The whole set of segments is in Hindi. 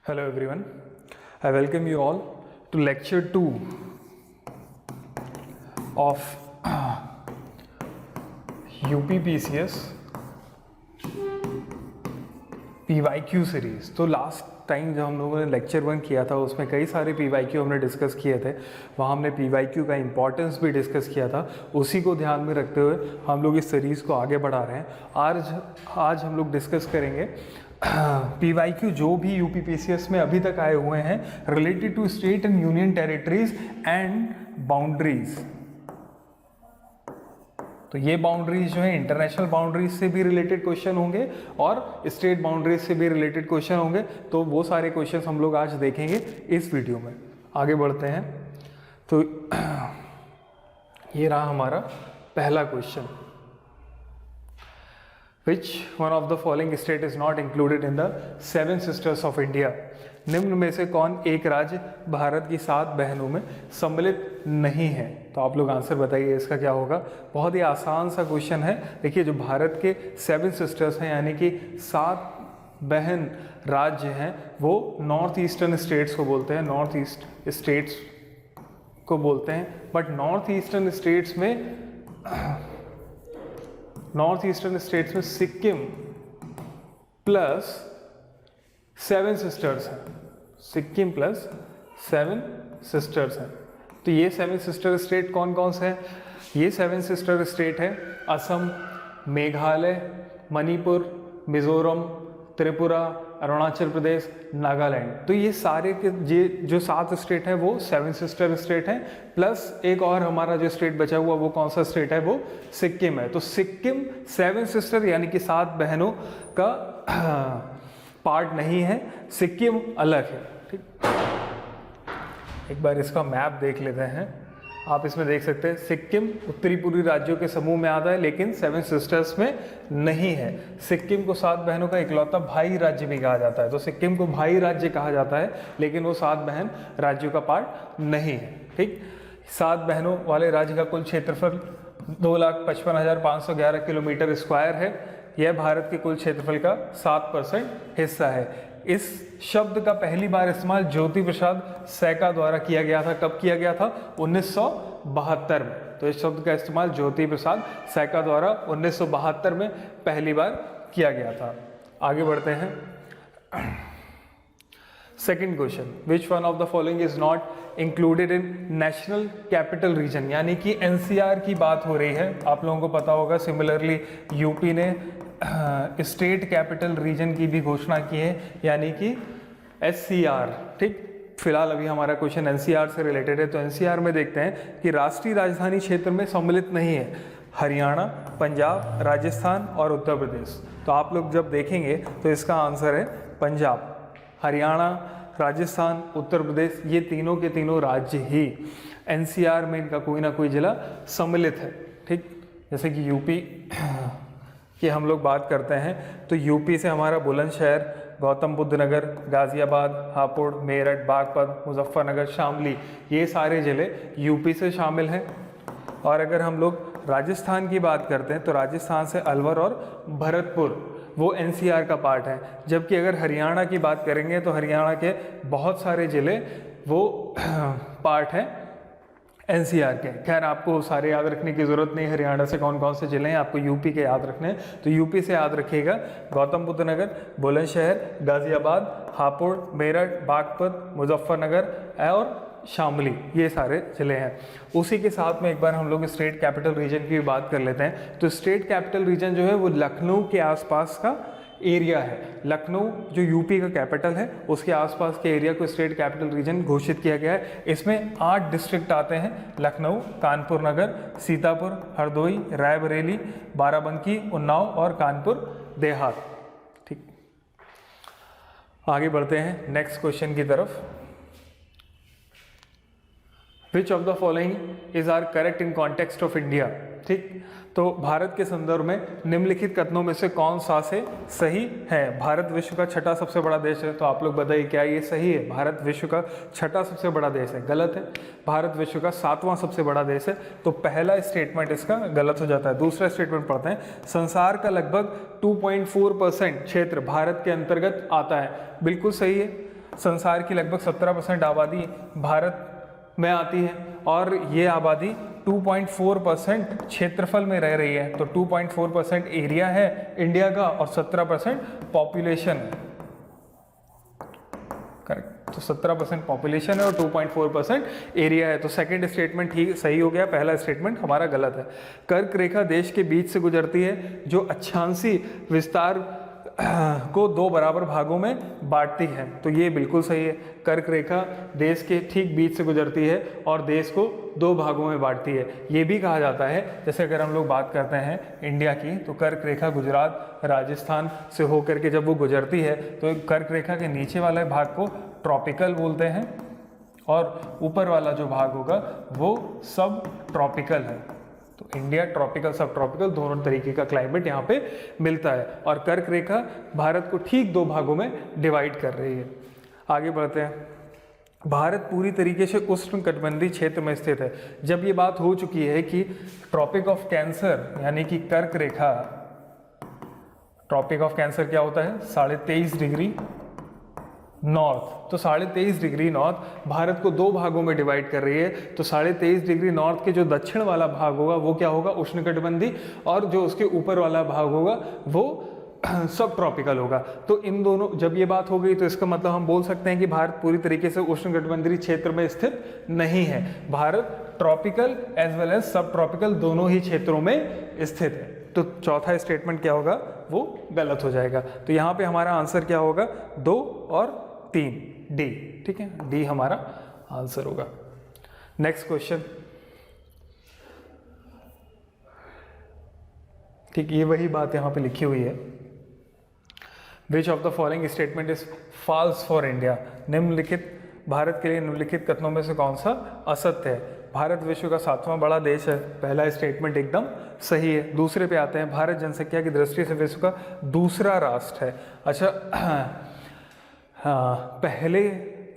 Hello everyone, I welcome you all to lecture 2 of UPPCS PYQ series. तो लास्ट टाइम जब हम लोगों ने लेक्चर 1 किया था उसमें कई सारे PYQ हमने डिस्कस किए थे। वहाँ हमने PYQ का इम्पोर्टेंस भी डिस्कस किया था। उसी को ध्यान में रखते हुए हम लोग इस सीरीज़ को आगे बढ़ा रहे हैं। आज हम लोग डिस्कस करेंगे PYQ जो भी यूपीपीसीएस में अभी तक आए हुए हैं related to state and union territories and boundaries. तो ये बाउंड्रीज जो है इंटरनेशनल बाउंड्रीज से भी रिलेटेड क्वेश्चन होंगे और स्टेट बाउंड्रीज से भी रिलेटेड क्वेश्चन होंगे। तो वो सारे क्वेश्चंस हम लोग आज देखेंगे इस वीडियो में। आगे बढ़ते हैं। तो ये रहा हमारा पहला question. Which one of the following state is not included in the Seven Sisters of India? निम्न में से कौन एक राज्य भारत की 7 बहनों में सम्मिलित नहीं है? तो आप लोग आंसर बताइए इसका क्या होगा। बहुत ही आसान सा क्वेश्चन है। देखिए जो भारत के 7 सिस्टर्स हैं यानी कि 7 बहन राज्य हैं वो नॉर्थ ईस्टर्न स्टेट्स को बोलते हैं, नॉर्थ ईस्ट स्टेट्स को बोलते हैं। बट नॉर्थ ईस्टर्न स्टेट्स में सिक्किम प्लस 7 सिस्टर्स हैं, सिक्किम प्लस 7 सिस्टर्स हैं। तो ये 7 सिस्टर स्टेट कौन कौन से हैं? ये 7 सिस्टर स्टेट हैं असम, मेघालय, मणिपुर, मिजोरम, त्रिपुरा, अरुणाचल प्रदेश, नागालैंड। तो ये सारे के ये जो 7 स्टेट हैं वो 7 सिस्टर स्टेट हैं, प्लस एक और हमारा जो स्टेट बचा हुआ वो कौन सा स्टेट है? वो सिक्किम है। तो सिक्किम 7 सिस्टर यानी कि 7 बहनों का पार्ट नहीं है, सिक्किम अलग है। ठीक, एक बार इसका मैप देख लेते हैं। आप इसमें देख सकते हैं सिक्किम उत्तरी पूर्वी राज्यों के समूह में आता है लेकिन 7 सिस्टर्स में नहीं है। सिक्किम को 7 बहनों का इकलौता भाई राज्य भी कहा जाता है। तो सिक्किम को भाई राज्य कहा जाता है लेकिन वो 7 बहन राज्यों का पार्ट नहीं है। ठीक, 7 बहनों वाले राज्य का कुल क्षेत्रफल 2,55,511 किलोमीटर स्क्वायर है। यह भारत के कुल क्षेत्रफल का 7% हिस्सा है। इस शब्द का पहली बार इस्तेमाल ज्योति प्रसाद सैका द्वारा किया गया था। कब किया गया था? 1972 में। तो इस शब्द का इस्तेमाल ज्योति प्रसाद सैका द्वारा 1972 में पहली बार किया गया था। आगे बढ़ते हैं। Second question, which one of the following is not included in national capital region? यानी कि एनसीआर की बात हो रही है। आप लोगों को पता होगा सिमिलरली यूपी ने स्टेट कैपिटल रीजन की भी घोषणा की है यानी कि एससीआर। ठीक, फिलहाल अभी हमारा क्वेश्चन एनसीआर से रिलेटेड है। तो एनसीआर में देखते हैं कि राष्ट्रीय राजधानी क्षेत्र में सम्मिलित नहीं है हरियाणा, पंजाब, राजस्थान और उत्तर प्रदेश। तो आप लोग जब देखेंगे तो इसका आंसर है पंजाब। हरियाणा, राजस्थान, उत्तर प्रदेश ये तीनों के तीनों राज्य ही एनसीआर में इनका कोई ना कोई जिला सम्मिलित है। ठीक, जैसे कि यूपी की हम लोग बात करते हैं तो यूपी से हमारा बुलंदशहर, गौतम बुद्ध नगर, गाजियाबाद, हापुड़, मेरठ, बागपत, मुजफ्फरनगर, शामली ये सारे ज़िले यूपी से शामिल हैं। और अगर हम लोग राजस्थान की बात करते हैं तो राजस्थान से अलवर और भरतपुर वो एनसीआर का पार्ट है। जबकि अगर हरियाणा की बात करेंगे तो हरियाणा के बहुत सारे ज़िले वो पार्ट हैं एनसीआर के। खैर आपको सारे याद रखने की ज़रूरत नहीं, हरियाणा से कौन कौन से ज़िले हैं आपको यूपी के याद रखने हैं। तो यूपी से याद रखिएगा गौतम बुद्ध नगर, बुलंदशहर, गाज़ियाबाद, हापुड़, मेरठ, बागपत, मुजफ्फरनगर और शामली ये सारे ज़िले हैं। उसी के साथ में एक बार हम लोग स्टेट कैपिटल रीजन की भी बात कर लेते हैं। तो स्टेट कैपिटल रीजन जो है वो लखनऊ के आसपास का एरिया है। लखनऊ जो यूपी का कैपिटल है उसके आसपास के एरिया को स्टेट कैपिटल रीजन घोषित किया गया है। इसमें 8 डिस्ट्रिक्ट आते हैं, लखनऊ, कानपुर नगर, सीतापुर, हरदोई, रायबरेली, बाराबंकी, उन्नाव और कानपुर देहात। ठीक, आगे बढ़ते हैं नेक्स्ट क्वेश्चन की तरफ। Which of the following is are correct in context of India? ठीक, तो भारत के संदर्भ में निम्नलिखित कथनों में से कौन सा से सही है? भारत विश्व का 6ठा सबसे बड़ा देश है। तो आप लोग बताइए क्या ये सही है? भारत विश्व का 6ठा सबसे बड़ा देश है? गलत है। भारत विश्व का 7वां सबसे बड़ा देश है। तो पहला स्टेटमेंट इसका गलत हो जाता है। दूसरा स्टेटमेंट पढ़ते हैं, संसार का लगभग 2.4% क्षेत्र भारत के अंतर्गत आता है। बिल्कुल सही है। संसार की लगभग 17% आबादी भारत में आती है और ये आबादी 2.4% क्षेत्रफल में रह रही है। तो 2.4% एरिया है इंडिया का और 17% पॉपुलेशन है। करेक्ट, तो 17% पॉपुलेशन है और 2.4% एरिया है। तो सेकंड स्टेटमेंट ठीक सही हो गया, पहला स्टेटमेंट हमारा गलत है। कर्क रेखा देश के बीच से गुजरती है जो अक्षांशीय विस्तार को 2 बराबर भागों में बांटती है। तो ये बिल्कुल सही है, कर्क रेखा देश के ठीक बीच से गुजरती है और देश को 2 भागों में बांटती है। ये भी कहा जाता है, जैसे अगर हम लोग बात करते हैं इंडिया की, तो कर्क रेखा गुजरात राजस्थान से होकर के जब वो गुजरती है तो कर्क रेखा के नीचे वाले भाग को ट्रॉपिकल बोलते हैं और ऊपर वाला जो भाग होगा वो सब ट्रॉपिकल है। तो इंडिया ट्रॉपिकल सब ट्रॉपिकल दोनों तरीके का क्लाइमेट यहाँ पे मिलता है और कर्क रेखा भारत को ठीक 2 भागों में डिवाइड कर रही है। आगे बढ़ते हैं। भारत पूरी तरीके से उष्णकटिबंधीय क्षेत्र में स्थित है। जब ये बात हो चुकी है कि ट्रॉपिक ऑफ कैंसर यानी कि कर्क रेखा, ट्रॉपिक ऑफ कैंसर क्या होता है 23.5 डिग्री नॉर्थ, तो 23.5 डिग्री नॉर्थ भारत को 2 भागों में डिवाइड कर रही है। तो 23.5 डिग्री नॉर्थ के जो दक्षिण वाला भाग होगा वो क्या होगा उष्णकटिबंधीय और जो उसके ऊपर वाला भाग होगा वो सब ट्रॉपिकल होगा। तो इन दोनों जब ये बात हो गई तो इसका मतलब हम बोल सकते हैं कि भारत पूरी तरीके से उष्णकटिबंधीय क्षेत्र में स्थित नहीं है। Bharat tropical as well as subtropical दोनों ही क्षेत्रों में स्थित है। तो चौथा स्टेटमेंट क्या होगा वो गलत हो जाएगा। तो यहाँ पे हमारा आंसर क्या होगा 2 और 3 डी। ठीक है, डी हमारा आंसर होगा। Next question. ठीक, ये वही बात यहाँ पे लिखी हुई है। Which of the following statement is false for India. निम्नलिखित भारत के लिए निम्नलिखित कथनों में से कौन सा असत्य है। भारत विश्व का 7वां बड़ा देश है, पहला स्टेटमेंट एकदम सही है। दूसरे पे आते हैं, भारत जनसंख्या की दृष्टि से विश्व का दूसरा राष्ट्र है। अच्छा हाँ, पहले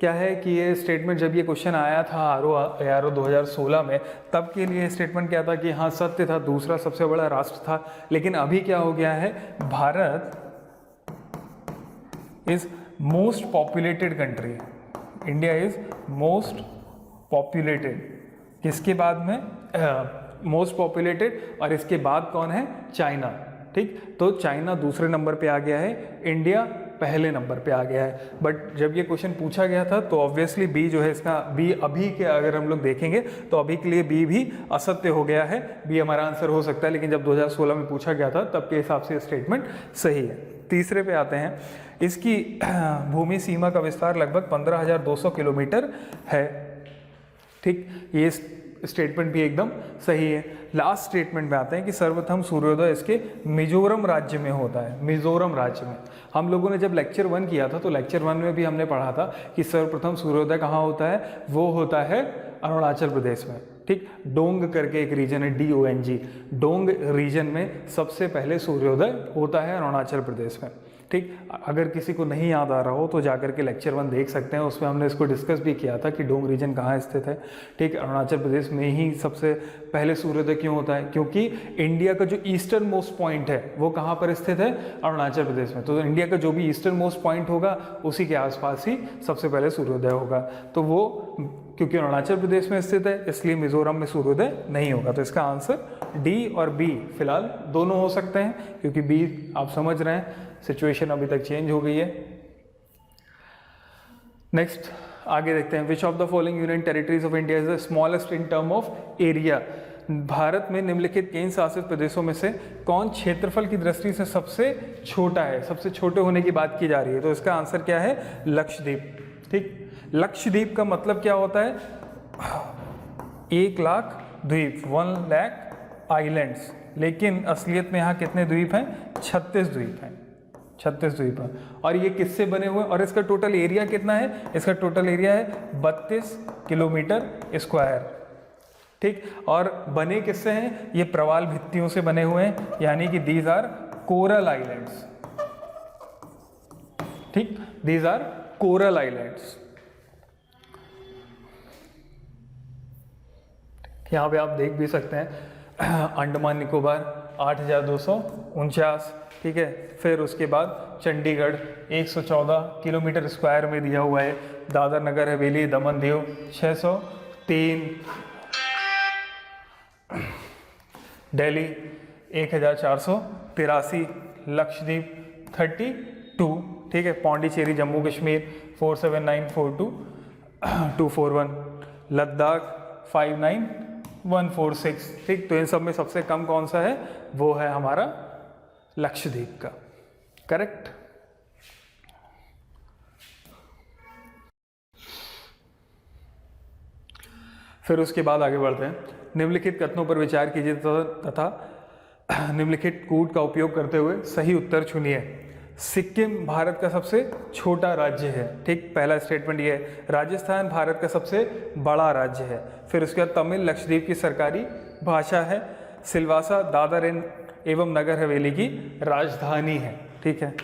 क्या है कि ये स्टेटमेंट जब ये क्वेश्चन आया था आरओ 2016 में, तब के लिए स्टेटमेंट क्या था कि हाँ सत्य था, दूसरा सबसे बड़ा राष्ट्र था। लेकिन अभी क्या हो गया है, Bharat is most populated country, India is most populated. किसके बाद में मोस्ट पॉपुलेटेड, और इसके बाद कौन है चाइना। ठीक, तो चाइना दूसरे नंबर पे आ गया है, इंडिया पहले नंबर पे आ गया है। बट जब ये क्वेश्चन पूछा गया था तो ऑब्वियसली बी जो है इसका, बी अभी के अगर हम लोग देखेंगे तो अभी के लिए बी भी असत्य हो गया है, बी हमारा आंसर हो सकता है। लेकिन जब 2016 में पूछा गया था तब के हिसाब से स्टेटमेंट सही है। तीसरे पे आते हैं, इसकी भूमि सीमा का विस्तार लगभग 15,200 किलोमीटर है। ठीक, ये स्टेटमेंट भी एकदम सही है। लास्ट स्टेटमेंट में आते हैं कि सर्वप्रथम सूर्योदय इसके मिजोरम राज्य में होता है। मिजोरम राज्य में हम लोगों ने जब लेक्चर 1 किया था तो लेक्चर 1 में भी हमने पढ़ा था कि सर्वप्रथम सूर्योदय कहाँ होता है, वो होता है अरुणाचल प्रदेश में। ठीक, डोंग करके एक रीजन है, DONG, डोंग रीजन में सबसे पहले सूर्योदय होता है अरुणाचल प्रदेश में। ठीक, अगर किसी को नहीं याद आ रहा हो तो जाकर के लेक्चर 1 देख सकते हैं, उसमें हमने इसको डिस्कस भी किया था कि डोंग रीजन कहाँ स्थित है। ठीक, अरुणाचल प्रदेश में ही सबसे पहले सूर्योदय क्यों होता है, क्योंकि इंडिया का जो ईस्टर्न मोस्ट पॉइंट है वो कहाँ पर स्थित है, अरुणाचल प्रदेश में। तो इंडिया का जो भी ईस्टर्न मोस्ट पॉइंट होगा उसी के आसपास ही सबसे पहले सूर्योदय होगा। तो वो क्योंकि अरुणाचल प्रदेश में स्थित है इसलिए मिजोरम में सूर्योदय नहीं होगा। तो इसका आंसर डी और बी फिलहाल दोनों हो सकते हैं, क्योंकि बी आप समझ रहे हैं सिचुएशन अभी तक चेंज हो गई है। नेक्स्ट आगे देखते हैं, विच of the following union territories of India is the smallest in term of area. Bharat में निम्नलिखित केंद्र शासित प्रदेशों में से कौन क्षेत्रफल की दृष्टि से सबसे छोटा है, सबसे छोटे होने की बात की जा रही है। तो इसका आंसर क्या है, लक्षद्वीप। ठीक, लक्षद्वीप का मतलब क्या होता है, 1 लाख द्वीप, 1 लाख आइलैंड्स। लेकिन असलियत में यहाँ कितने द्वीप हैं, 36 द्वीप हैं, 36 द्वीप हैं। और ये किससे बने हुए हैं, और इसका टोटल एरिया कितना है, इसका टोटल एरिया है 32 किलोमीटर स्क्वायर। ठीक, और बने किससे हैं, ये प्रवाल भित्तियों से बने हुए हैं, यानी कि दीज आर कोरल आइलैंड्स। ठीक, दीज आर कोरल आइलैंड्स। यहाँ पे आप देख भी सकते हैं अंडमान निकोबार, 8,249, ठीक है। फिर उसके बाद चंडीगढ़ 114 किलोमीटर स्क्वायर में दिया हुआ है। दादर नगर हवेली दमन दीव 603, दिल्ली 1483, लक्षद्वीप 32, ठीक है। पौंडीचेरी जम्मू कश्मीर 47942, लद्दाख 59146, ठीक। तो इन सब में सबसे कम कौन सा है, वो है हमारा लक्षद्वीप का, करेक्ट। फिर उसके बाद आगे बढ़ते हैं। निम्नलिखित कथनों पर विचार कीजिए तथा निम्नलिखित कूट का उपयोग करते हुए सही उत्तर चुनिए। सिक्किम भारत का सबसे छोटा राज्य है, ठीक। पहला स्टेटमेंट ये है। राजस्थान भारत का सबसे बड़ा राज्य है। फिर उसके बाद तमिल लक्षद्वीप की सरकारी भाषा है। सिलवासा दादर एवं नगर हवेली की राजधानी है, ठीक है।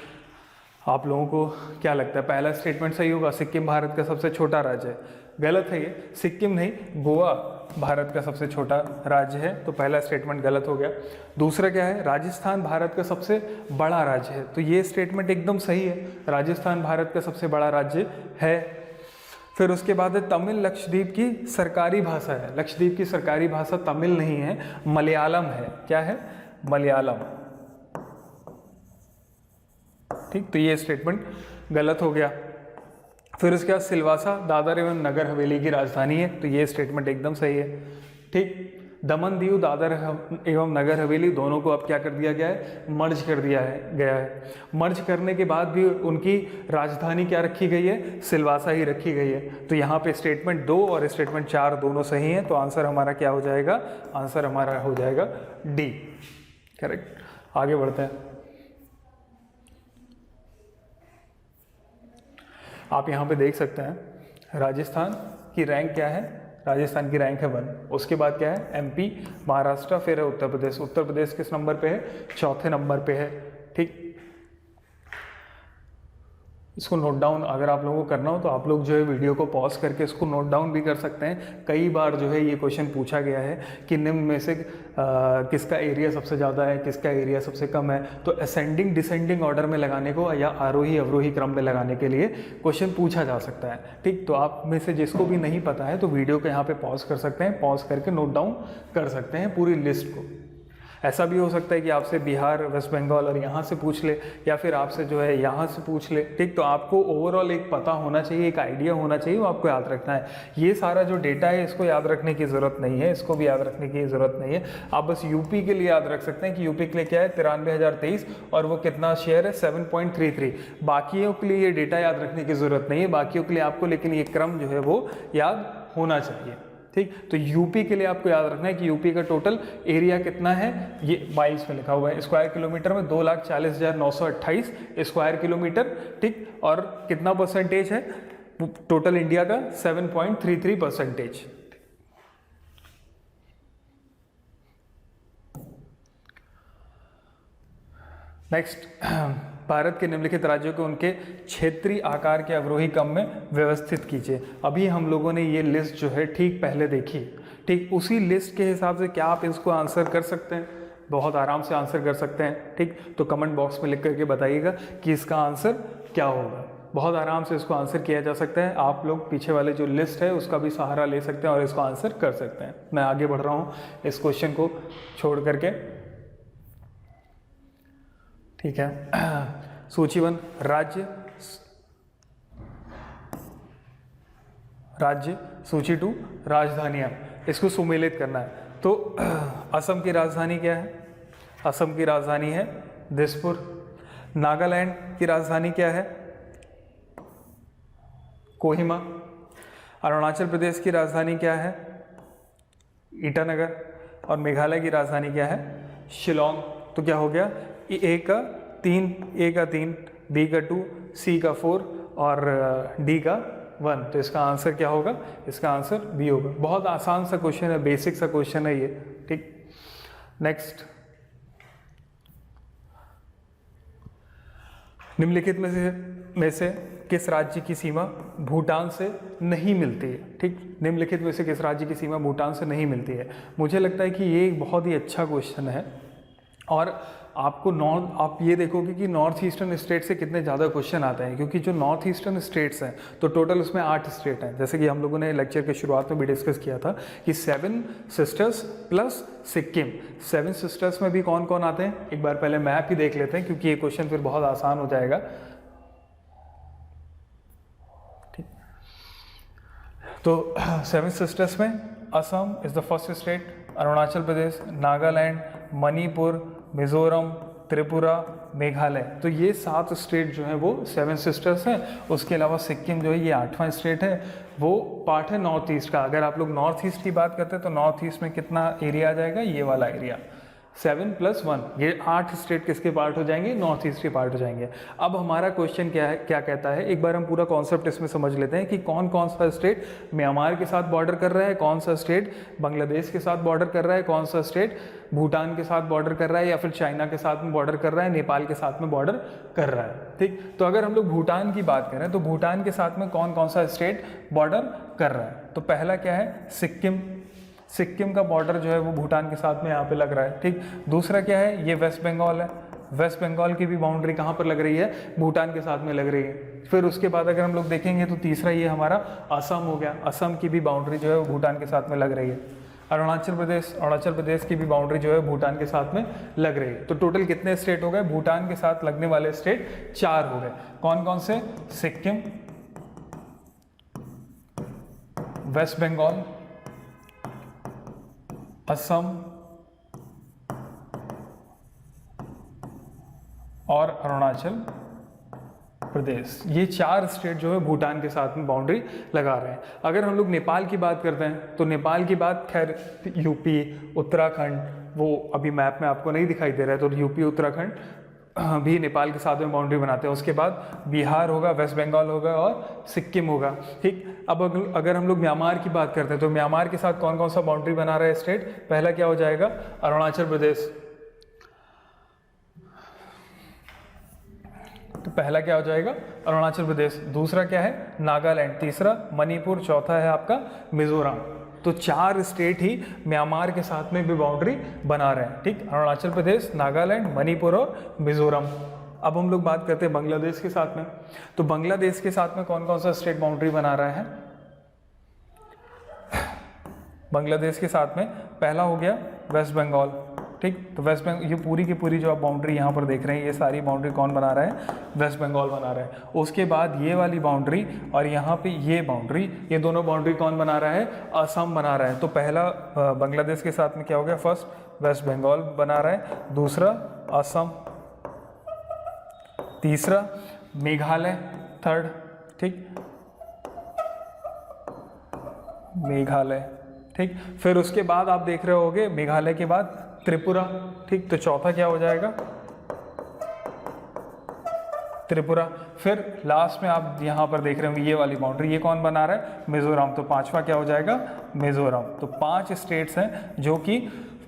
आप लोगों को क्या लगता है, पहला स्टेटमेंट सही होगा, सिक्किम भारत का सबसे छोटा राज्य है? गलत है ये, सिक्किम नहीं, गोवा भारत का सबसे छोटा राज्य है, तो पहला स्टेटमेंट गलत हो गया। दूसरा क्या है, राजस्थान भारत का सबसे बड़ा राज्य है, तो ये स्टेटमेंट एकदम सही है, राजस्थान भारत का सबसे बड़ा राज्य है। फिर उसके बाद है तमिल लक्षद्वीप की सरकारी भाषा है। लक्षद्वीप की सरकारी भाषा तमिल नहीं है, मलयालम है। क्या है, मलयालम, ठीक। तो ये स्टेटमेंट गलत हो गया। फिर उसके बाद सिलवासा दादर एवं नगर हवेली की राजधानी है, तो ये स्टेटमेंट एकदम सही है, ठीक। दमन दीव दादर एवं नगर हवेली दोनों को अब क्या कर दिया गया है, मर्ज कर दिया गया है। मर्ज करने के बाद भी उनकी राजधानी क्या रखी गई है, सिलवासा ही रखी गई है। तो यहाँ पे स्टेटमेंट 2 और स्टेटमेंट 4 दोनों सही हैं, तो आंसर हमारा क्या हो जाएगा, आंसर हमारा हो जाएगा डी, करेक्ट। आगे बढ़ते हैं। आप यहाँ पे देख सकते हैं राजस्थान की रैंक क्या है, राजस्थान की रैंक है 1। उसके बाद क्या है, एमपी, महाराष्ट्र, फिर है उत्तर प्रदेश। उत्तर प्रदेश किस नंबर पे है, 4थे नंबर पे है, ठीक। इसको नोट डाउन अगर आप लोगों को करना हो तो आप लोग जो है वीडियो को पॉज करके इसको नोट डाउन भी कर सकते हैं। कई बार जो है ये क्वेश्चन पूछा गया है कि निम्न में से किसका एरिया सबसे ज़्यादा है, किसका एरिया सबसे कम है। तो असेंडिंग डिसेंडिंग ऑर्डर में लगाने को या आरोही अवरोही क्रम में लगाने के लिए क्वेश्चन पूछा जा सकता है, ठीक। तो आप में से जिसको भी नहीं पता है तो वीडियो को यहाँ पर पॉज कर सकते हैं, पॉज करके नोट डाउन कर सकते हैं पूरी लिस्ट को। ऐसा भी हो सकता है कि आपसे बिहार, वेस्ट बंगाल और यहाँ से पूछ ले, या फिर आपसे जो है यहाँ से पूछ ले, ठीक। तो आपको ओवरऑल एक पता होना चाहिए, एक आइडिया होना चाहिए, वो आपको याद रखना है। ये सारा जो डेटा है इसको याद रखने की ज़रूरत नहीं है, इसको भी याद रखने की ज़रूरत नहीं है। आप बस यूपी के लिए याद रख सकते हैं कि यूपी के लिए क्या है, 93,023 और वो कितना शेयर है, 7.33। बाकियों के लिए ये डेटा याद रखने की ज़रूरत नहीं है, बाकियों के लिए आपको लेकिन ये क्रम जो है वो याद होना चाहिए, ठीक। तो यूपी के लिए आपको याद रखना है कि यूपी का टोटल एरिया कितना है, ये माइल्स में लिखा हुआ है। स्क्वायर किलोमीटर में 2,40,928 स्क्वायर किलोमीटर, ठीक। और कितना परसेंटेज है टोटल इंडिया का, 7.33%। नेक्स्ट, भारत के निम्नलिखित राज्यों को उनके क्षेत्रीय आकार के अवरोही क्रम में व्यवस्थित कीजिए। अभी हम लोगों ने ये लिस्ट जो है ठीक पहले देखी, ठीक। उसी लिस्ट के हिसाब से क्या आप इसको आंसर कर सकते हैं, बहुत आराम से आंसर कर सकते हैं, ठीक। तो कमेंट बॉक्स में लिख करके बताइएगा कि इसका आंसर क्या होगा। बहुत आराम से इसको आंसर किया जा सकता है। आप लोग पीछे वाले जो लिस्ट है उसका भी सहारा ले सकते हैं और इसको आंसर कर सकते हैं। मैं आगे बढ़ रहा हूँ इस क्वेश्चन को छोड़ करके, ठीक है। सूचीवन राज्य, सूची 2 राजधानियाँ, इसको सुमेलित करना है। तो असम की राजधानी क्या है, असम की राजधानी है दिसपुर। नागालैंड की राजधानी क्या है, कोहिमा। अरुणाचल प्रदेश की राजधानी क्या है, ईटानगर। और मेघालय की राजधानी क्या है, शिलोंग। तो क्या हो गया, ए का 3, बी का 2, सी का 4 और डी का 1। तो इसका आंसर क्या होगा, इसका आंसर बी होगा। बहुत आसान सा क्वेश्चन है, बेसिक सा क्वेश्चन है ये, ठीक। नेक्स्ट, निम्नलिखित में से किस राज्य की सीमा भूटान से नहीं मिलती है, ठीक। निम्नलिखित में से किस राज्य की सीमा भूटान से नहीं मिलती है। मुझे लगता है कि ये एक बहुत ही अच्छा क्वेश्चन है और आपको आप ये देखोगे कि नॉर्थ ईस्टर्न स्टेट से कितने ज़्यादा क्वेश्चन आते हैं, क्योंकि जो नॉर्थ ईस्टर्न स्टेट्स हैं तो टोटल उसमें 8 स्टेट हैं। जैसे कि हम लोगों ने लेक्चर के शुरुआत में भी डिस्कस किया था कि 7 सिस्टर्स प्लस सिक्किम, 7 सिस्टर्स में भी कौन कौन आते हैं, एक बार पहले मैप ही देख लेते हैं क्योंकि ये क्वेश्चन फिर बहुत आसान हो जाएगा। ठीक, तो 7 सिस्टर्स में Assam is the first state, Arunachal Pradesh, Nagaland, Manipur, Mizoram, Tripura, Meghalaya. तो ये 7 स्टेट जो हैं वो 7 सिस्टर्स हैं। उसके अलावा सिक्किम जो है ये 8वां स्टेट है, वो पार्ट है नॉर्थ ईस्ट का। अगर आप लोग नॉर्थ ईस्ट की बात करते हैं तो नॉर्थ ईस्ट में कितना एरिया आ जाएगा, ये वाला एरिया 7 + 1, ये 8 स्टेट किसके पार्ट हो जाएंगे, नॉर्थ ईस्ट के पार्ट हो जाएंगे। अब हमारा क्वेश्चन क्या है, क्या कहता है, एक बार हम पूरा कॉन्सेप्ट इसमें समझ लेते हैं कि कौन कौन सा स्टेट म्यांमार के साथ बॉर्डर कर रहा है, कौन सा स्टेट बांग्लादेश के साथ बॉर्डर कर रहा है, कौन सा स्टेट भूटान के साथ बॉर्डर कर रहा है या फिर चाइना के साथ में बॉर्डर कर रहा है, नेपाल के साथ में बॉर्डर कर रहा है। ठीक, तो अगर हम लोग भूटान की बात करें तो भूटान के साथ में कौन कौन सा स्टेट बॉर्डर कर रहा है, तो पहला क्या है, सिक्किम। सिक्किम का बॉर्डर जो है वो भूटान के साथ में यहाँ पे लग रहा है। ठीक, दूसरा क्या है, ये वेस्ट बंगाल है। वेस्ट बंगाल की भी बाउंड्री कहाँ पर लग रही है, भूटान के साथ में लग रही है। फिर उसके बाद अगर हम लोग देखेंगे तो तीसरा ये हमारा असम हो गया। असम की भी बाउंड्री जो है वो भूटान के साथ में लग रही है। अरुणाचल प्रदेश की भी बाउंड्री जो है भूटान के साथ में लग रही है। तो टोटल कितने स्टेट हो गए, भूटान के साथ लगने वाले स्टेट 4 हो गए। कौन कौन से, सिक्किम, वेस्ट बंगाल, असम और अरुणाचल प्रदेश। ये 4 स्टेट जो है भूटान के साथ में बाउंड्री लगा रहे हैं। अगर हम लोग नेपाल की बात करते हैं तो नेपाल की बात, खैर यूपी, उत्तराखंड, वो अभी मैप में आपको नहीं दिखाई दे रहा है, तो यूपी, उत्तराखंड भी नेपाल के साथ में बाउंड्री बनाते हैं। उसके बाद बिहार होगा, वेस्ट बंगाल होगा और सिक्किम होगा। ठीक, अब अगर हम लोग म्यांमार की बात करते हैं तो म्यांमार के साथ कौन कौन सा बाउंड्री बना रहा है स्टेट, पहला क्या हो जाएगा, अरुणाचल प्रदेश। तो पहला क्या हो जाएगा, अरुणाचल प्रदेश। दूसरा क्या है, नागालैंड। तीसरा मणिपुर। चौथा है आपका मिजोरम। तो 4 स्टेट ही म्यांमार के साथ में भी बाउंड्री बना रहे हैं। ठीक, अरुणाचल प्रदेश, नागालैंड, मणिपुर और मिजोरम। अब हम लोग बात करते हैं बांग्लादेश के साथ में। तो बांग्लादेश के साथ में कौन कौन सा स्टेट बाउंड्री बना रहा है, बांग्लादेश के साथ में पहला हो गया वेस्ट बंगाल। ठीक, तो वेस्ट बंगाल, ये पूरी की पूरी जो आप बाउंड्री यहाँ पर देख रहे हैं, ये सारी बाउंड्री कौन बना रहा है, वेस्ट बंगाल बना रहा है। उसके बाद ये वाली बाउंड्री और यहाँ पे ये बाउंड्री, ये दोनों बाउंड्री कौन बना रहा है, असम बना रहा है। तो पहला बांग्लादेश के साथ में क्या हो गया, फर्स्ट वेस्ट बंगाल बना रहा है, दूसरा असम, तीसरा मेघालय, थर्ड। ठीक, मेघालय। ठीक, फिर उसके बाद आप देख रहे होगे मेघालय के बाद त्रिपुरा। ठीक, तो चौथा क्या हो जाएगा, त्रिपुरा। फिर लास्ट में आप यहाँ पर देख रहे होंगे ये वाली बाउंड्री, ये कौन बना रहा है, मिजोरम। तो 5वां क्या हो जाएगा, मिजोरम। तो 5 स्टेट्स हैं जो कि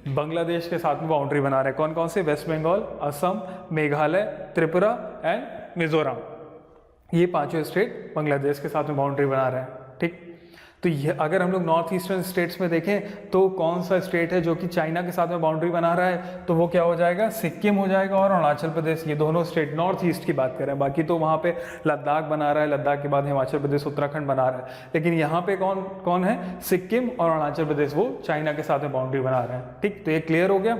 बांग्लादेश के साथ में बाउंड्री बना रहे हैं। कौन कौन से, वेस्ट बंगाल, असम, मेघालय, त्रिपुरा एंड मिजोरम। ये 5 स्टेट बांग्लादेश के साथ में बाउंड्री बना रहे हैं। ठीक, तो ये अगर हम लोग नॉर्थ ईस्टर्न स्टेट्स में देखें तो कौन सा स्टेट है जो कि चाइना के साथ में बाउंड्री बना रहा है, तो वो क्या हो जाएगा, सिक्किम हो जाएगा और अरुणाचल प्रदेश। ये दोनों स्टेट नॉर्थ ईस्ट की बात करें, बाकी तो वहाँ पे लद्दाख बना रहा है, लद्दाख के बाद हिमाचल प्रदेश, उत्तराखंड बना रहा है। लेकिन यहाँ पे कौन कौन है, सिक्किम और अरुणाचल प्रदेश, वो चाइना के साथ में बाउंड्री बना रहे हैं। ठीक, तो ये क्लियर हो गया।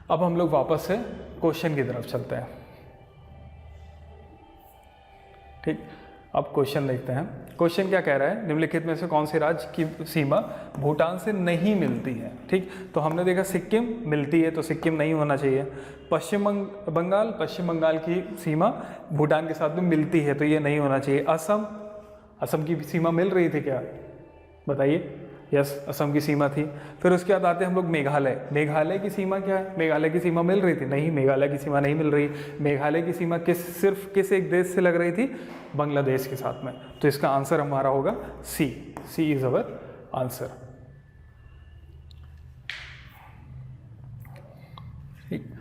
अब हम लोग वापस से क्वेश्चन की तरफ चलते हैं। ठीक, अब क्वेश्चन देखते हैं। क्वेश्चन क्या कह रहा है, निम्नलिखित में से कौन से राज्य की सीमा भूटान से नहीं मिलती है। ठीक, तो हमने देखा सिक्किम मिलती है, तो सिक्किम नहीं होना चाहिए। पश्चिम बंगाल की सीमा भूटान के साथ में मिलती है, तो ये नहीं होना चाहिए। असम की सीमा मिल रही थी क्या, बताइए। यस, असम की सीमा थी। फिर उसके बाद आते हैं हम लोग मेघालय की सीमा क्या है, मेघालय की सीमा मिल रही थी, नहीं, मेघालय की सीमा नहीं मिल रही। मेघालय की सीमा सिर्फ किस एक देश से लग रही थी, बांग्लादेश के साथ में। तो इसका आंसर हमारा होगा सी इज अवर आंसर। ठीक,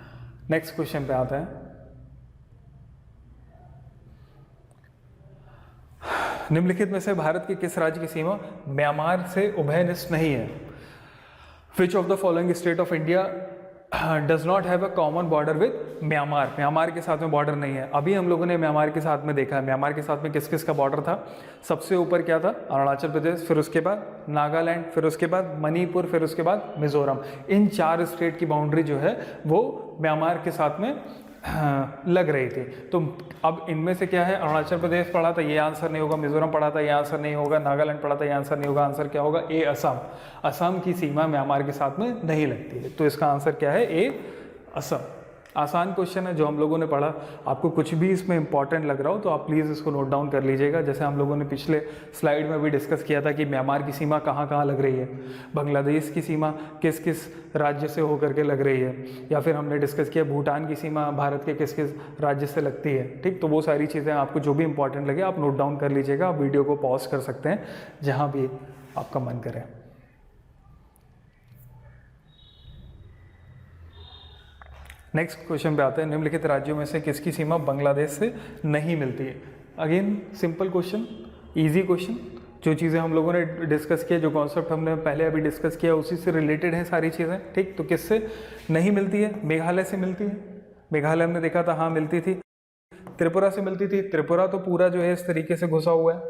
नेक्स्ट क्वेश्चन पे आते हैं। निम्नलिखित में से भारत के किस राज्य की सीमा म्यांमार से उभयनिष्ठ नहीं है। Which of the following state of India does not have a common border with Myanmar. Myanmar के साथ में बॉर्डर नहीं है। अभी हम लोगों ने म्यांमार के साथ में देखा है, म्यांमार के साथ में किस किस का बॉर्डर था। सबसे ऊपर क्या था, अरुणाचल प्रदेश, फिर उसके बाद नागालैंड, फिर उसके बाद मणिपुर, फिर उसके बाद मिजोरम। इन 4 स्टेट की बाउंड्री जो है वो म्यांमार के साथ में लग रही थी। तो अब इनमें से क्या है, अरुणाचल प्रदेश पढ़ा था, ये आंसर नहीं होगा। मिजोरम पढ़ा था, ये आंसर नहीं होगा। नागालैंड पढ़ा था, ये आंसर नहीं होगा। आंसर क्या होगा, ए असम। असम की सीमा म्यांमार के साथ में नहीं लगती है, तो इसका आंसर क्या है, ए असम। आसान क्वेश्चन है जो हम लोगों ने पढ़ा। आपको कुछ भी इसमें इंपॉर्टेंट लग रहा हो तो आप प्लीज़ इसको नोट डाउन कर लीजिएगा। जैसे हम लोगों ने पिछले स्लाइड में भी डिस्कस किया था कि म्यांमार की सीमा कहाँ कहाँ लग रही है, बांग्लादेश की सीमा किस किस राज्य से होकर के लग रही है, या फिर हमने डिस्कस किया भूटान की सीमा भारत के किस किस राज्य से लगती है। ठीक, तो वो सारी चीज़ें आपको जो भी इंपॉर्टेंट लगे आप नोट डाउन कर लीजिएगा। आप वीडियो को पॉज कर सकते हैं जहाँ भी आपका मन करे। नेक्स्ट क्वेश्चन पे आते हैं। निम्नलिखित राज्यों में से किसकी सीमा बांग्लादेश से नहीं मिलती है। Again simple question, easy question. जो चीज़ें हम लोगों ने डिस्कस किया, जो कॉन्सेप्ट हमने पहले अभी डिस्कस किया, उसी से रिलेटेड है सारी चीज़ें। ठीक, तो किससे नहीं मिलती है, मेघालय से मिलती है। मेघालय हमने देखा था, हाँ मिलती थी। त्रिपुरा से मिलती थी। त्रिपुरा तो पूरा जो है इस तरीके से घुसा हुआ है,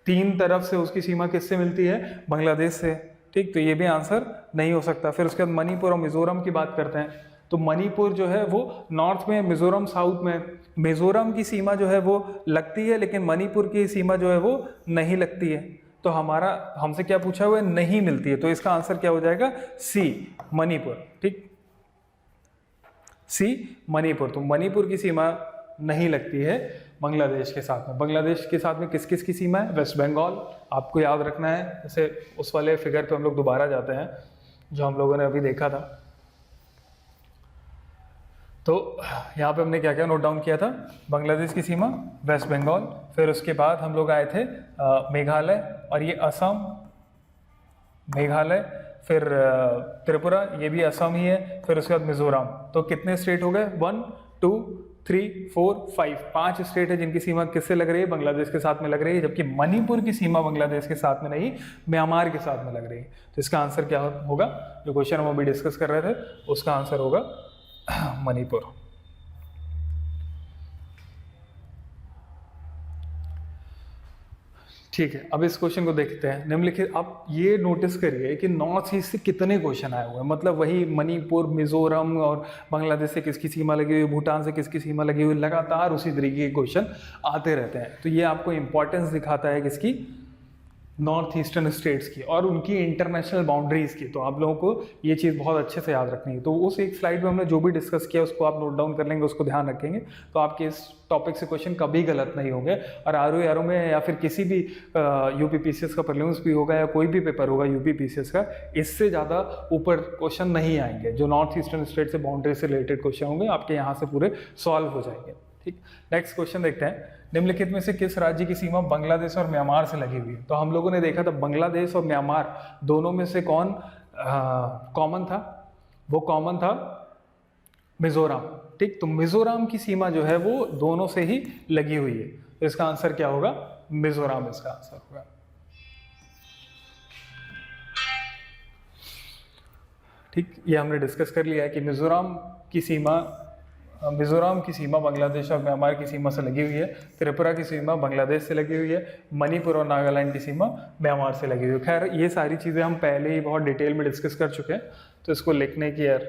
3 तरफ से उसकी सीमा किससे मिलती है, बांग्लादेश से। ठीक, तो ये भी आंसर नहीं हो सकता। फिर उसके बाद मणिपुर और मिजोरम की बात करते हैं, तो मणिपुर जो है वो नॉर्थ में, मिजोरम साउथ में। मिजोरम की सीमा जो है वो लगती है, लेकिन मणिपुर की सीमा जो है वो नहीं लगती है। तो हमसे क्या पूछा हुआ है, नहीं मिलती है, तो इसका आंसर क्या हो जाएगा, सी मणिपुर। ठीक, सी मणिपुर। तो मणिपुर की सीमा नहीं लगती है बांग्लादेश के साथ में। बांग्लादेश के साथ में किस किस की सीमा है, वेस्ट बंगाल, आपको याद रखना है। जैसे उस वाले फिगर पे हम लोग दोबारा जाते हैं जो हम लोगों ने अभी देखा था। तो यहाँ पे हमने क्या क्या नोट डाउन किया था, बांग्लादेश की सीमा वेस्ट बंगाल, फिर उसके बाद हम लोग आए थे मेघालय, और ये असम, मेघालय, फिर त्रिपुरा, ये भी असम ही है, फिर उसके बाद मिजोरम। तो कितने स्टेट हो गए, 1 2 3 4 5 स्टेट है जिनकी सीमा किससे लग रही है, बांग्लादेश के साथ में लग रही है। जबकि मणिपुर की सीमा बांग्लादेश के साथ में नहीं, म्यांमार के साथ में लग रही है। तो इसका आंसर क्या होगा, जो क्वेश्चन हम अभी डिस्कस कर रहे थे उसका आंसर होगा मणिपुर। ठीक है, अब इस क्वेश्चन को देखते हैं। निम्नलिखित, आप ये नोटिस करिए कि नॉर्थ ईस्ट से कितने क्वेश्चन आए हुए हैं। मतलब वही मणिपुर, मिजोरम और बांग्लादेश से किसकी सीमा लगी हुई, भूटान से किसकी सीमा लगी हुई, लगातार उसी तरीके के क्वेश्चन आते रहते हैं। तो ये आपको इंपॉर्टेंस दिखाता है किसकी, नॉर्थ ईस्टर्न स्टेट्स की और उनकी इंटरनेशनल बाउंड्रीज की। तो आप लोगों को ये चीज़ बहुत अच्छे से याद रखनी है। तो उस एक स्लाइड में हमने जो भी डिस्कस किया उसको आप नोट डाउन कर लेंगे, उसको ध्यान रखेंगे, तो आपके इस टॉपिक से क्वेश्चन कभी गलत नहीं होंगे। और आर में या फिर किसी भी यूपीपीसीएस का प्रीलिम्स भी होगा या कोई भी पेपर होगा यूपीपीसीएस का, इससे ज़्यादा ऊपर क्वेश्चन नहीं आएंगे। जो नॉर्थ ईस्टर्न स्टेट से बाउंड्री से रिलेटेड क्वेश्चन होंगे आपके यहाँ से पूरे सॉल्व हो जाएंगे। ठीक, नेक्स्ट क्वेश्चन देखते हैं। निम्नलिखित में से किस राज्य की सीमा बांग्लादेश और म्यांमार से लगी हुई है। तो हम लोगों ने देखा था बांग्लादेश और म्यांमार दोनों में से कौन कॉमन था, वो कॉमन था मिजोरम। ठीक, तो मिजोरम की सीमा जो है वो दोनों से ही लगी हुई है। तो इसका आंसर क्या होगा, मिजोरम इसका आंसर होगा। ठीक, ये हमने डिस्कस कर लिया है कि मिजोरम की सीमा बांग्लादेश और म्यांमार की सीमा से लगी हुई है। त्रिपुरा की सीमा बांग्लादेश से लगी हुई है। मणिपुर और नागालैंड की सीमा म्यांमार से लगी हुई है। खैर ये सारी चीज़ें हम पहले ही बहुत डिटेल में डिस्कस कर चुके हैं, तो इसको लिखने की यार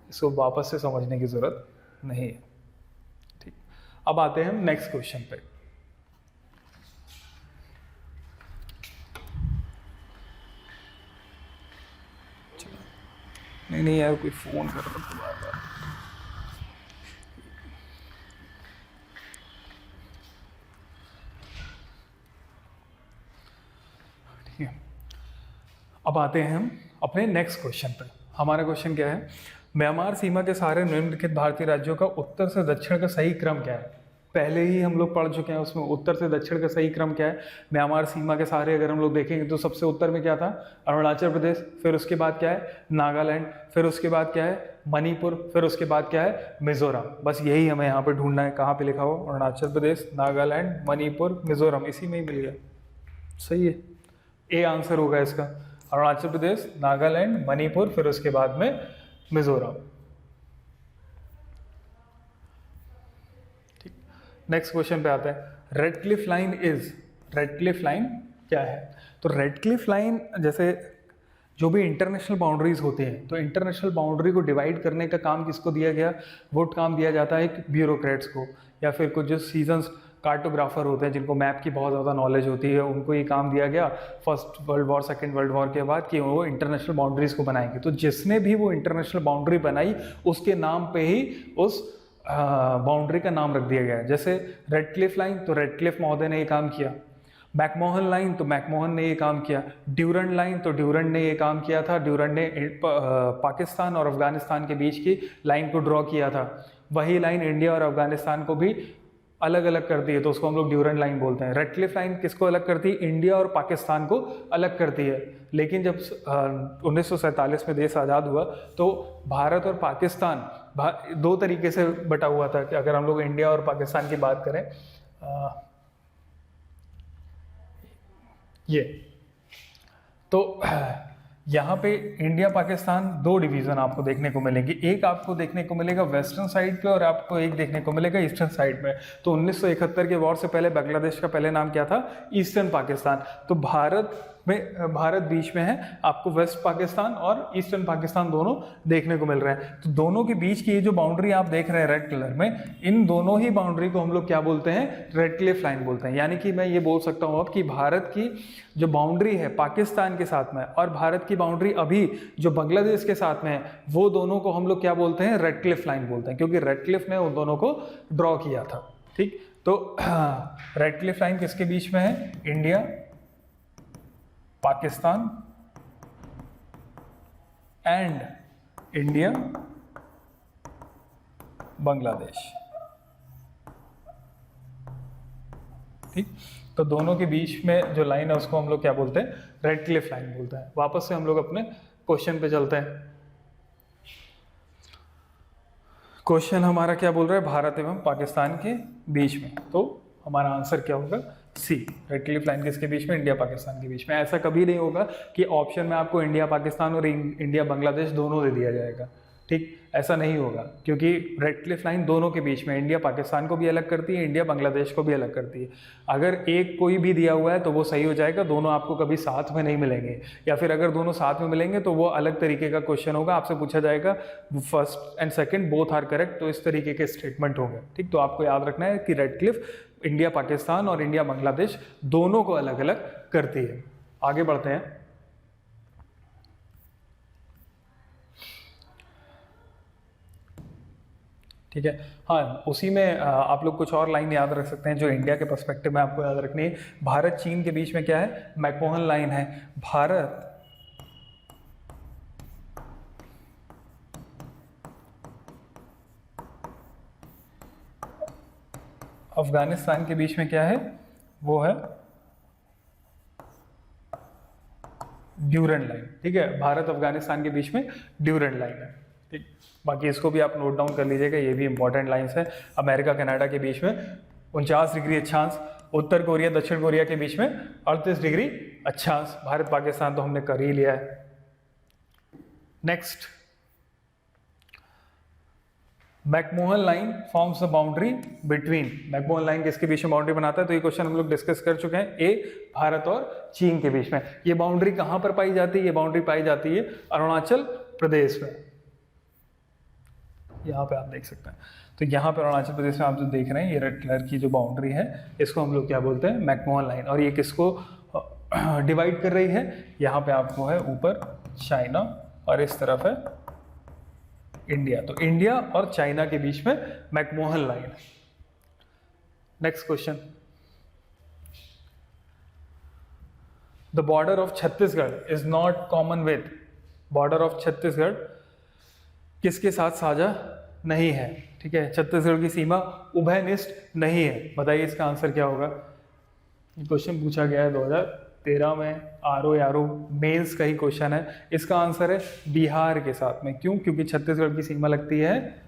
इसको वापस से समझने की ज़रूरत नहीं है। ठीक, अब आते हैं हम नेक्स्ट क्वेश्चन पे। नहीं यार, कोई फ़ोन कर रहा था बार-बार। अब आते हैं हम अपने नेक्स्ट क्वेश्चन पर। हमारा क्वेश्चन क्या है, म्यांमार सीमा के सारे निम्नलिखित भारतीय राज्यों का उत्तर से दक्षिण का सही क्रम क्या है। पहले ही हम लोग पढ़ चुके हैं, उसमें उत्तर से दक्षिण का सही क्रम क्या है। म्यांमार सीमा के सारे अगर हम लोग देखेंगे तो सबसे उत्तर में क्या था, अरुणाचल प्रदेश, फिर उसके बाद क्या है नागालैंड, फिर उसके बाद क्या है मणिपुर, फिर उसके बाद क्या है मिजोरम। बस यही हमें यहाँ पे ढूंढना है, कहाँ पे लिखा हो, अरुणाचल प्रदेश, नागालैंड, मणिपुर, मिजोरम, इसी में ही मिल गया। सही है, ए आंसर होगा इसका, अरुणाचल प्रदेश, नागालैंड, मणिपुर, फिर उसके बाद में मिजोरम। नेक्स्ट क्वेश्चन पे आते हैं। Radcliffe line is, Radcliffe line क्या है? तो रेडक्लिफ लाइन जैसे जो भी इंटरनेशनल बाउंड्रीज होते हैं, तो इंटरनेशनल बाउंड्री को डिवाइड करने का काम किसको दिया गया? वो काम दिया जाता है एक ब्यूरोक्रेट्स को, या फिर कुछ जो सीजन्स कार्टोग्राफर होते हैं जिनको मैप की बहुत ज़्यादा नॉलेज होती है, उनको ये काम दिया गया first world war second world war के बाद कि वो इंटरनेशनल बाउंड्रीज को बनाएंगे। तो जिसने भी वो इंटरनेशनल बाउंड्री बनाई उसके नाम पे ही उस बाउंड्री का नाम रख दिया गया है। जैसे रेडक्लिफ लाइन, तो रेडक्लिफ महोदय ने ये काम किया। मैकमोहन लाइन, तो मैकमोहन ने ये काम किया। ड्यूरंड लाइन, तो ड्यूरंड ने ये काम किया था। ड्यूरंड ने पाकिस्तान और अफगानिस्तान के बीच की लाइन को ड्रॉ किया था। वही लाइन इंडिया और अफगानिस्तान को भी अलग अलग करती है, तो उसको हम लोग ड्यूरंड लाइन बोलते हैं। रेडक्लिफ लाइन किसको अलग करती है? इंडिया और पाकिस्तान को अलग करती है। लेकिन जब 1947 में देश आज़ाद हुआ तो भारत और पाकिस्तान दो तरीके से बटा हुआ था। कि अगर हम लोग इंडिया और पाकिस्तान की बात करें, ये तो यहाँ पे इंडिया पाकिस्तान दो डिवीज़न आपको देखने को मिलेंगे। एक आपको देखने को मिलेगा वेस्टर्न साइड पे और आपको एक देखने को मिलेगा ईस्टर्न साइड में। तो 1971 के वॉर से पहले बांग्लादेश का पहले नाम क्या था? ईस्टर्न पाकिस्तान। तो भारत बीच में है, आपको वेस्ट पाकिस्तान और ईस्टर्न पाकिस्तान दोनों देखने को मिल रहे हैं। तो दोनों के बीच की ये जो बाउंड्री आप देख रहे हैं रेड कलर में, इन दोनों ही बाउंड्री को हम लोग क्या बोलते हैं? रेडक्लिफ लाइन बोलते हैं। यानी कि मैं ये बोल सकता हूँ अब कि भारत की जो बाउंड्री है पाकिस्तान के साथ में और भारत की बाउंड्री अभी जो बांग्लादेश के साथ में है, वो दोनों को हम लोग क्या बोलते हैं? रेडक्लिफ लाइन बोलते हैं, क्योंकि रेडक्लिफ ने उन दोनों को ड्रॉ किया था। ठीक, तो रेडक्लिफ लाइन किसके बीच में है? India Pakistan and India Bangladesh. ठीक, तो दोनों के बीच में जो लाइन है उसको हम लोग क्या बोलते हैं? रेडक्लिफ लाइन बोलते हैं। वापस से हम लोग अपने क्वेश्चन पे चलते हैं। क्वेश्चन हमारा क्या बोल रहा है? भारत एवं पाकिस्तान के बीच में। तो हमारा आंसर क्या होगा? सी, रेडक्लिफ लाइन किसके बीच में? इंडिया पाकिस्तान के बीच में। ऐसा कभी नहीं होगा कि ऑप्शन में आपको इंडिया पाकिस्तान और इंडिया बांग्लादेश दोनों दे दिया जाएगा। ठीक, ऐसा नहीं होगा, क्योंकि रेडक्लिफ लाइन दोनों के बीच में इंडिया पाकिस्तान को भी अलग करती है, इंडिया बांग्लादेश को भी अलग करती है। अगर एक कोई भी दिया हुआ है तो वो सही हो जाएगा, दोनों आपको कभी साथ में नहीं मिलेंगे। या फिर अगर दोनों साथ में मिलेंगे तो वो अलग तरीके का क्वेश्चन होगा, आपसे पूछा जाएगा first and second both are correct, तो इस तरीके के स्टेटमेंट होंगे। ठीक, तो आपको याद रखना है कि रेडक्लिफ इंडिया पाकिस्तान और इंडिया बांग्लादेश दोनों को अलग अलग करती है। आगे बढ़ते हैं। ठीक है, हाँ, उसी में आप लोग कुछ और लाइन याद रख सकते हैं जो इंडिया के पर्सपेक्टिव में आपको याद रखनी है। भारत चीन के बीच में क्या है? मैकमोहन लाइन है। भारत अफगानिस्तान के बीच में क्या है? वो है ड्यूरंड लाइन। ठीक है, भारत अफगानिस्तान के बीच में ड्यूरंड लाइन है। ठीक, बाकी इसको भी आप नोट डाउन कर लीजिएगा, ये भी इंपॉर्टेंट लाइंस है। अमेरिका कनाडा के बीच में 49 डिग्री अक्षांश, उत्तर कोरिया दक्षिण कोरिया के बीच में 38 डिग्री अक्षांश। भारत पाकिस्तान तो हमने कर ही लिया है। Next, McMahon line forms the boundary between. McMahon line किसके बीच में बाउंड्री बनाता है? तो ये क्वेश्चन हम लोग डिस्कस कर चुके हैं। ए, भारत और चीन के बीच में। ये बाउंड्री कहां पर पाई जाती है? ये बाउंड्री पाई जाती है अरुणाचल प्रदेश में। यहाँ पे आप देख सकते हैं। तो यहाँ पे अरुणाचल प्रदेश में आप जो देख रहे हैं, ये रेड कलर की जो बाउंड्री है, इसको हम लोग क्या बोलते हैं? McMahon line. और ये किसको डिवाइड कर रही है? यहाँ पे आपको है ऊपर चाइना और इस तरफ है इंडिया। तो इंडिया और चाइना के बीच में मैकमोहन लाइन है। Next question, the border of Chhattisgarh is not common with. Border of Chhattisgarh किसके साथ साझा नहीं है? ठीक है, छत्तीसगढ़ की सीमा उभयनिष्ठ नहीं है। बताइए इसका आंसर क्या होगा? क्वेश्चन पूछा गया है 2013 में, आरओ मेंस का ही क्वेश्चन है। इसका आंसर है बिहार के साथ में। क्यों? क्योंकि छत्तीसगढ़ की सीमा लगती है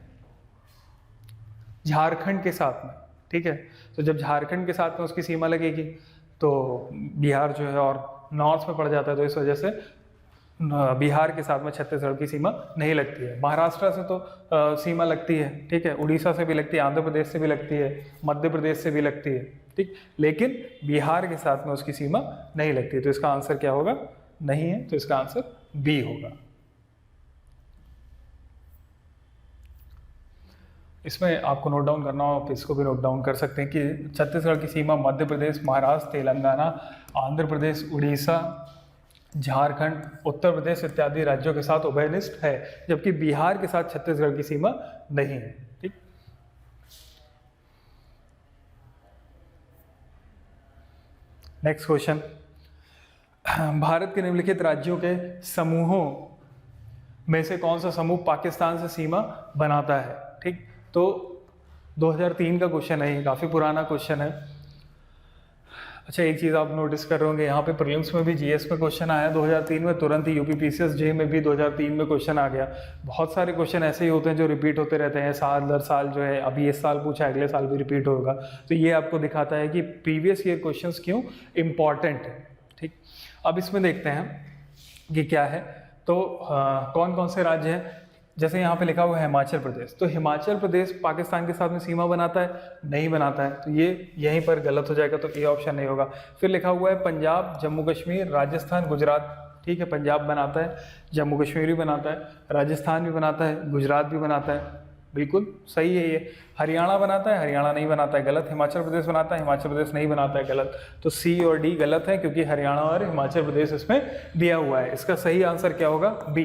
झारखंड के साथ में। ठीक है, तो जब झारखंड के साथ में उसकी सीमा लगेगी तो बिहार जो है और नॉर्थ में पड़ जाता है, तो इस वजह से बिहार के साथ में छत्तीसगढ़ की सीमा नहीं लगती है। महाराष्ट्र से तो सीमा लगती है, ठीक है, उड़ीसा से भी लगती है, आंध्र प्रदेश से भी लगती है, मध्य प्रदेश से भी लगती है, ठीक, लेकिन बिहार के साथ में उसकी सीमा नहीं लगती है। तो इसका आंसर क्या होगा? नहीं है, तो इसका आंसर बी होगा। इसमें आपको नोट डाउन करना हो, आप इसको भी नोट डाउन कर सकते हैं कि छत्तीसगढ़ की सीमा मध्य प्रदेश, महाराष्ट्र, तेलंगाना, आंध्र प्रदेश, उड़ीसा, झारखंड, उत्तर प्रदेश इत्यादि राज्यों के साथ उभयनिष्ठ है, जबकि बिहार के साथ छत्तीसगढ़ की सीमा नहीं है, ठीक। नेक्स्ट क्वेश्चन, भारत के निम्नलिखित राज्यों के समूहों में से कौन सा समूह पाकिस्तान से सीमा बनाता है, ठीक। तो 2003 का क्वेश्चन है, ये काफ़ी पुराना क्वेश्चन है। अच्छा, एक चीज़ आप नोटिस कर रहे होंगे, यहाँ पे प्रीलिम्स में भी जीएस में क्वेश्चन आया 2003 में, तुरंत ही यूपीपीसीएस जे में भी 2003 में क्वेश्चन आ गया। बहुत सारे क्वेश्चन ऐसे ही होते हैं जो रिपीट होते रहते हैं साल दर साल, जो है अभी इस साल पूछा अगले साल भी रिपीट होगा। तो ये आपको दिखाता है कि प्रीवियस ईयर क्वेश्चंस क्यों इम्पॉर्टेंट है, ठीक। अब इसमें देखते हैं कि क्या है। तो कौन कौन से राज्य हैं, जैसे यहाँ पे लिखा हुआ है हिमाचल प्रदेश, तो हिमाचल प्रदेश पाकिस्तान के साथ में सीमा बनाता है? नहीं बनाता है, तो ये यहीं पर गलत हो जाएगा, तो ए ऑप्शन नहीं होगा। फिर लिखा हुआ है पंजाब, जम्मू कश्मीर, राजस्थान, गुजरात, ठीक है, पंजाब बनाता है, जम्मू कश्मीर भी बनाता है, राजस्थान भी बनाता है, गुजरात भी बनाता है, बिल्कुल सही है ये। हरियाणा बनाता है? हरियाणा नहीं बनाता है, गलत। हिमाचल प्रदेश बनाता है? हिमाचल प्रदेश नहीं बनाता है, गलत। तो सी और डी गलत है, क्योंकि हरियाणा और हिमाचल प्रदेश इसमें दिया हुआ है। इसका सही आंसर क्या होगा? बी,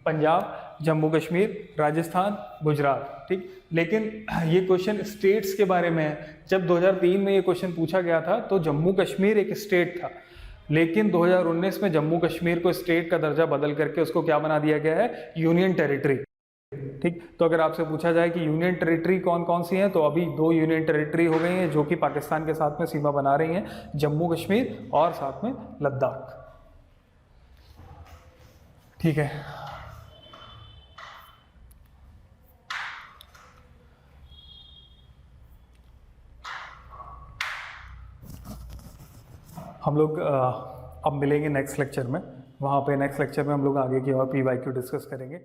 पंजाब, जम्मू कश्मीर, राजस्थान, गुजरात, ठीक। लेकिन ये क्वेश्चन स्टेट्स के बारे में है। जब 2003 में ये क्वेश्चन पूछा गया था तो जम्मू कश्मीर एक स्टेट था, लेकिन 2019 में जम्मू कश्मीर को स्टेट का दर्जा बदल करके उसको क्या बना दिया गया है? यूनियन टेरिटरी, ठीक। तो अगर आपसे पूछा जाए कि यूनियन टेरिटरी कौन कौन सी हैं, तो अभी 2 यूनियन टेरिटरी हो गई हैं जो कि पाकिस्तान के साथ में सीमा बना रही हैं, जम्मू कश्मीर और साथ में लद्दाख, ठीक है। हम लोग अब मिलेंगे नेक्स्ट लेक्चर में, वहाँ पे नेक्स्ट लेक्चर में हम लोग आगे की और PYQ डिस्कस करेंगे।